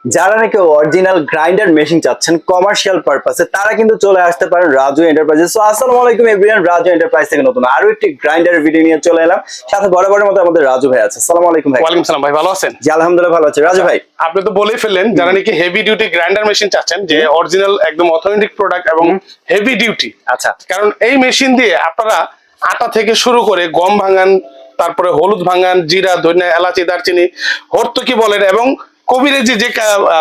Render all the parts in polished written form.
যারা নাকি original grinder machine চাচ্ছেন কমার্শিয়াল পারপাসে তারা কিন্তু চলে আসতে পারেন রাজু এন্টারপ্রাইজে। সো আসসালামু আলাইকুম এভরিওয়ান, রাজু এন্টারপ্রাইজ থেকে নতুন আরো একটি গ্রাইন্ডারের ভিডিও নিয়ে চলে এলাম। সাথে বরাবরের মতো আমাদের রাজু ভাই আছে। আসসালামু আলাইকুম ভাই। ওয়ালাইকুম সালাম ভাই, ভালো আছেন? জি আলহামদুলিল্লাহ ভালো আছি। রাজু ভাই আপনি তো বলেই ফেললেন যারা নাকি হেভি ডিউটি গ্রাইন্ডার মেশিন চাচ্ছেন, যে অরিজিনাল একদম অথেন্টিক প্রোডাক্ট এবং হেভি ডিউটি। আচ্ছা, কারণ এই মেশিন দিয়ে আপনারা আটা থেকে শুরু করে গম ভাঙান, তারপরে হলুদ ভাঙান, জিরা, ধনিয়া, এলাচি, দারচিনি, হর্তকি বলেন, এবং কবিরাজি যে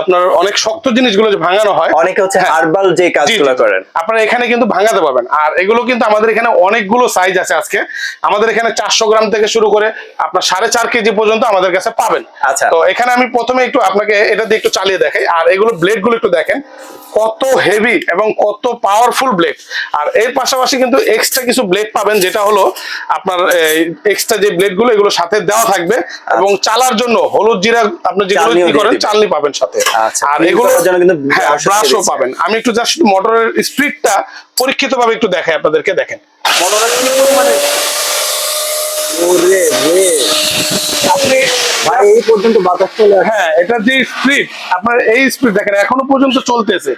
আপনার অনেক শক্ত জিনিসগুলো যে ভাঙানো হয়, অনেকে হচ্ছে হার্বাল যে কাজগুলো করেন আপনারা এখানে কিন্তু ভাঙাতে পারবেন। আর এগুলো কিন্তু আমাদের এখানে অনেকগুলো সাইজ আছে। আজকে আমাদের এখানে 400 গ্রাম থেকে শুরু করে আপনার 4.5 কেজি পর্যন্ত আমাদের কাছে পাবেন। আচ্ছা, তো এখানে আমি প্রথমে একটু আপনাকে এটা দিয়ে একটু চালিয়ে দেখাই। আর এগুলো ব্লেড গুলো একটু দেখেন কত হেভি এবং কত পাওয়ারফুল ব্লেড। আর এর পাশাপাশি কিন্তু এক্সট্রা কিছু ব্লেড পাবেন, যেটা হলো আপনার এক্সট্রা যে ব্লেড গুলো এগুলো সাথে দেওয়া থাকবে। এবং চালার জন্য হলুদ জিরা আপনি যেগুলো কি করেন চালনি পাবেন সাথে। আর এগুলো ব্রাশও পাবেন। আমি একটু জাস্ট মোটরের স্পিডটা পরীক্ষিত ভাবে একটু দেখাই আপনাদেরকে। দেখেন মোটরের কি পরিমাণে ওরে রে আপনি ভাই এই পর্যন্ত বাতাস চলে আসে। হ্যাঁ, এটা যে স্পিড আপনার এই স্পিড দেখেন এখনো পর্যন্ত চলতেছে।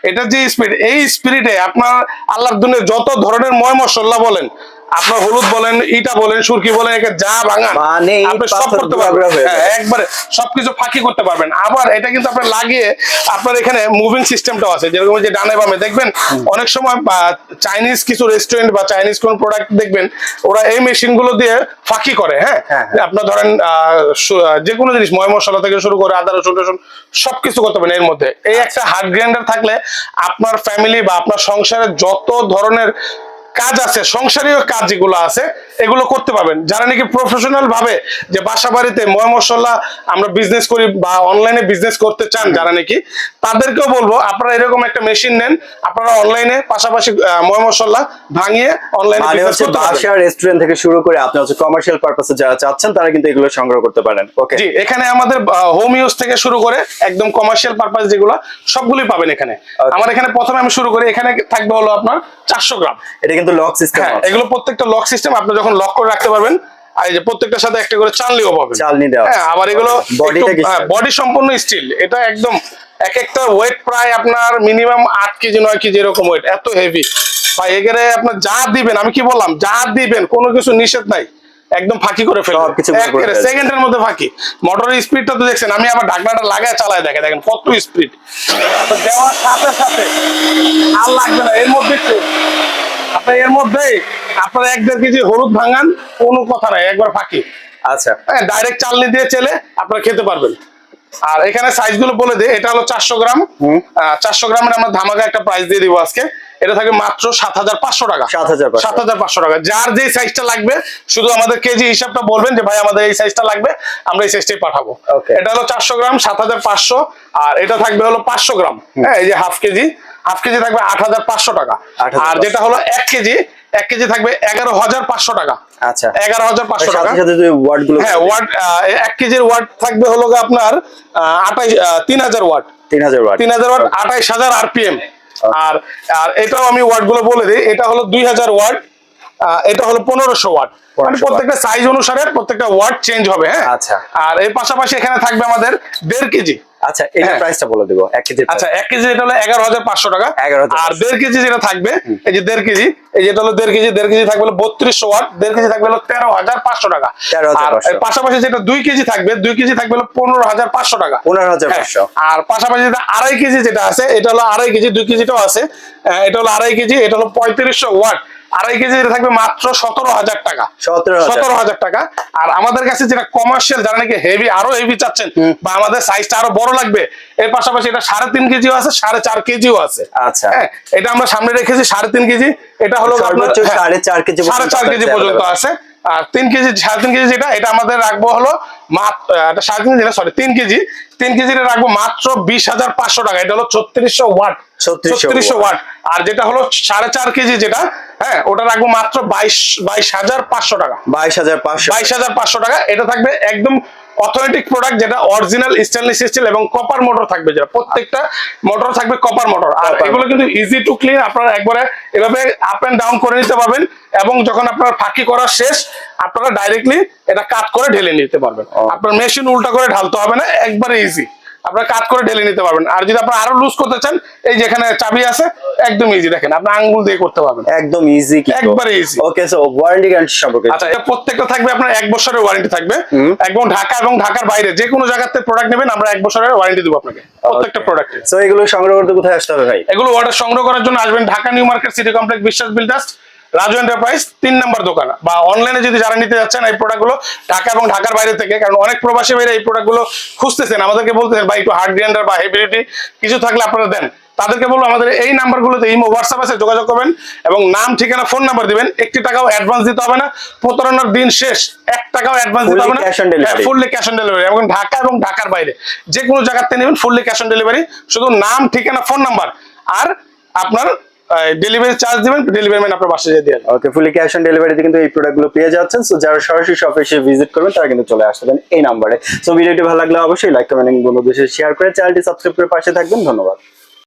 এটা যে স্পিড, এই স্পিডে আপনার আল্লাহর দুনিয়ার যত ধরনের ময় মশলা বলেন, আপনার হলুদ বলেন, ইটা বলেন, সুরকি বলেন, একে যা ভাঙান মানে আপনি সব করতে পারবেন। হ্যাঁ, একবারে সবকিছু ফাঁকি করতে পারবেন। আবার এটা কিন্তু আপনার লাগিয়ে আপনার এখানে মুভিং সিস্টেমটাও আছে, যেরকম যে ডানে বামে দেখবেন অনেক সময় চাইনিজ কিছু রেস্টুরেন্ট বা চাইনিজ কোন প্রোডাক্ট দেখবেন ওরা এই মেশিন গুলো দিয়ে ফাঁকি করে। হ্যাঁ, আপনার ধরেন যে কোনো জিনিস ময় মশলা থেকে শুরু করে আদা রসুন টসুন সবকিছু করতে পারেন এর মধ্যে। এই একটা হার্ড গ্রাইন্ডার থাকলে আপনার ফ্যামিলি বা আপনার সংসারের যত ধরনের কাজ আছে, সংসারীয় কাজ যেগুলো আছে এগুলো করতে পারবেন। যারা নাকি প্রফেশনাল ভাবে যে বাসা বাড়িতে ময় মশলা আমরা বিজনেস করি বা অনলাইনে বিজনেস করতে চান, যারা নাকি তাদেরকেও বলবো আপনারা এরকম একটা মেশিন নেন। আপনারা অনলাইনে পাশাপাশি ময় মশলা ভাঙিয়ে অনলাইনে বিজনেস করতে পারবেন। বাসা রেস্টুরেন্ট থেকে শুরু করে আপনি হচ্ছে কমার্শিয়াল পারপাসে যারা চাচ্ছেন তারা কিন্তু এগুলো সংগ্রহ করতে পারেন। ওকে জি, এখানে আমাদের হোম ইউজ থেকে শুরু করে একদম কমার্শিয়াল পারপাস যেগুলো সবগুলোই পাবেন এখানে। আমার এখানে প্রথমে আমি শুরু করি, এখানে থাকবে হলো আপনার 400 গ্রাম। এটা কিন্তু লক সিস্টেম আছে। এগুলো প্রত্যেকটা লক সিস্টেম, আপনি যখন লক করে রাখতে পারবেন। আর এই যে প্রত্যেকটার সাথে একটা করে চালনিও পাবেন। চালনি দেওয়া। হ্যাঁ, আবার এগুলো বডিটা বডি সম্পূর্ণ স্টিল। এটা একদম এক একটা ওয়েট প্রায় আপনার মিনিমাম 8 কেজি 9 কেজি এরকম ওয়েট, এত হেভি। বা এখানে আপনার যা দিবেন, আমি কি বললাম, যা দিবেন কোনো কিছু নিষেধ নাই, একদম ফাঁকি করে ফেলবেন সেকেন্ডের মধ্যে ফাঁকি। মোটরের স্পিডটা তো দেখছেন, আমি আবার ঢাকনাটা লাগায় চালায় দেখে দেখেন কত স্পিড। দেওয়ার সাথে সাথে আর লাগবে না এর মধ্যে আপনার এর মধ্যে আপনার 1-1.5 কেজি হলুদ ভাঙান, কোনো কথা নাই, একবার ফাঁকি। আচ্ছা, হ্যাঁ, ডাইরেক্ট চালনি দিয়ে চেলে আপনারা খেতে পারবেন। আর এখানে সাইজ গুলো বলে দিই, এটা হলো 400 গ্রাম। 400 গ্রামের আমরা ধামাকা একটা প্রাইস দিয়ে দিব আজকে। এটা থাকে মাত্র 7,500 টাকা। 7,500 টাকা। যার যে সাইজটা লাগবে শুধু আমাদের কেজি হিসাবটা বলবেন যে ভাই আমাদের এই সাইজটা লাগবে, আমরা এই সাইজটাই পাঠাবো। এটা হলো 400 গ্রাম 7,500। আর এটা থাকবে হলো 500 গ্রাম। হ্যাঁ, এই যে হাফ কেজি থাকবে 8,500 টাকা। আর যেটা হলো 1 কেজি থাকবে 11,500 টাকা। আচ্ছা, 11,500 টাকা। হ্যাঁ, ওয়াট 1 কেজির ওয়াট থাকবে হলো আপনার 3,000 ওয়াট। 3,000 watt 28,000 RPM. আর এটাও আমি ওয়াট গুলো বলে দিই, এটা হলো 2,000 ওয়াট, এটা হলো 1,500 ওয়াট। মানে প্রত্যেকটা সাইজ অনুসারে প্রত্যেকটা ওয়াট চেঞ্জ হবে। হ্যাঁ, আচ্ছা। আর এর পাশাপাশি এখানে থাকবে আমাদের 1.5 কেজি। আচ্ছা, এই প্রাইসটা বলে দেব 1 কেজি। আচ্ছা, 1 কেজি এটা হলো 11,500 টাকা। আর 1.5 কেজি যেটা থাকবে, এই যে 1.5 কেজি, এই যেটা হলো 1.5 কেজি থাকবে হলো 3200 ওয়াট। 1.5 কেজি থাকবে হলো 13,500 টাকা। আর পাশাপাশি যেটা 2 কেজি থাকবে, 2 কেজি থাকবে হলো 15,500 টাকা। 15,500। আর পাশাপাশি যেটা 2.5 কেজি যেটা আছে, এটা হলো 2.5 কেজি, 2 কেজিটাও আছে। এটা হলো 2.5 কেজি, এটা হলো 3500 ওয়াট। 2.5 কেজি এটা থাকবে মাত্র 17,000 টাকা। 17,000 টাকা। আর আমাদের কাছে যেটা কমার্শিয়াল, যারা নাকি হেভি, আরো হেভি চাচ্ছেন বা আমাদের সাইজটা আরো বড় লাগবে, এর পাশাপাশি এটা 3.5 কেজিও আছে, 4.5 কেজিও আছে। আচ্ছা, এটা আমরা সামনে রেখেছি 3.5 কেজি। এটা হলো সর্বোচ্চ 4.5 কেজি 4.5 কেজি পর্যন্ত আছে। আর 3 কেজি 3.5 কেজি যেটা, এটা আমাদের রাখবো হলো মাত্র 3.5 কেজি না, সরি 3 কেজি। 3 কেজিটা রাখবো মাত্র 20,500 টাকা। এটা হলো 3600 ওয়াট। 3600 ওয়াট। আর যেটা হলো 4.5 কেজি যেটা, হ্যাঁ, ওটা রাখবো মাত্র 22,500 টাকা। 22,500 টাকা। এটা থাকবে একদম অথেন্টিক প্রোডাক্ট, যেটা অরিজিনাল স্টেনলেস স্টিল এবং কপার মোটর থাকবে, যেটা প্রত্যেকটা মোটর থাকবে কপার মোটর। আর এগুলো কিন্তু ইজি টু ক্লিন, আপনারা একবারে এভাবে আপ এন্ড ডাউন করে নিতে পারবেন। এবং যখন আপনার ফাঁকি করা শেষ, আপনারা ডাইরেক্টলি এটা কাট করে ঢেলে নিতে পারবেন। আপনার মেশিন উল্টা করে ঢালতে হবে না, একবারে ইজি। আপনারা কাট করে ঢেলে নিতে পারবেন। আর যদি আপনারা আরো লুজ করতে চান, এই যে এখানে চাবি আছে, একদম ইজি, দেখেন আপনি আঙ্গুল দিয়ে করতে পারবেন, একদম ইজি, কি একবারে ইজি। ওকে, সো ওয়ারেন্টি গ্যারান্টি সম্পর্কে আচ্ছা, এটা প্রত্যেকটা থাকবে আপনার 1 বছরের ওয়ারেন্টি থাকবে, এবং ঢাকা এবং ঢাকার বাইরে যে কোনো জায়গাতে প্রোডাক্ট নেবেন আমরা 1 বছরের ওয়ারেন্টি দিব আপনাকে প্রত্যেকটা প্রোডাক্টে। সো এগুলো সংগ্রহ করতে কোথায় আসতে হবে ভাই? এগুলো অর্ডার সংগ্রহ করার জন্য আসবেন Dhaka new market city complex বিশ্বাস বিল্ডার্স রাজু এন্টারপ্রাইজ 3 নম্বর দোকান, বা অনলাইনে যদি যারা নিতে যাচ্ছেন এই প্রোডাক্টগুলো ঢাকা এবং ঢাকার বাইরে থেকে, কারণ অনেক প্রবাসী ভাইরা এই প্রোডাক্টগুলো খুঁজতেছেন, আমাদেরকে বলতেছেন ভাই একটু হার্ড গ্রাইন্ডার বা হেভি ডিউটি কিছু থাকলে আপনারা দেন। তাদেরকে বলবো আমাদের এই নাম্বারগুলোতে ইমো হোয়াটসঅ্যাপ আছে, যোগাযোগ করবেন এবং নাম ঠিকানা ফোন নাম্বার দিবেন। 1 টাকাও অ্যাডভান্স দিতে হবে না, প্রতারণার দিন শেষ, 1 টাকাও অ্যাডভান্স দিতে হবে না, ফুললি ক্যাশ অন ডেলিভারি। এবং ঢাকা এবং ঢাকার বাইরে যে কোনো জায়গাতে নেবেন ফুললি ক্যাশ অন ডেলিভারি, শুধু নাম ঠিকানা ফোন নাম্বার আর আপনার ডেলিভারি চার্জ দিবেন, ডেলিভারি ম্যান আপনার বাসায় দিয়ে দেবে। ওকে, ফুলি ক্যাশ অন ডেলিভারিতে কিন্তু এই প্রোডাক্টগুলো পেয়ে যাচ্ছেন। সো যারা সরাসরি শপে এসে ভিজিট করবেন তারা কিন্তু চলে আসতে পারেন এই নাম্বারে। সো ভিডিওটি ভালো লাগলে অবশ্যই লাইক কমেন্ট বন্ধুদের সাথে শেয়ার করে চ্যানেলটি সাবস্ক্রাইব করে পাশে থাকবেন। ধন্যবাদ।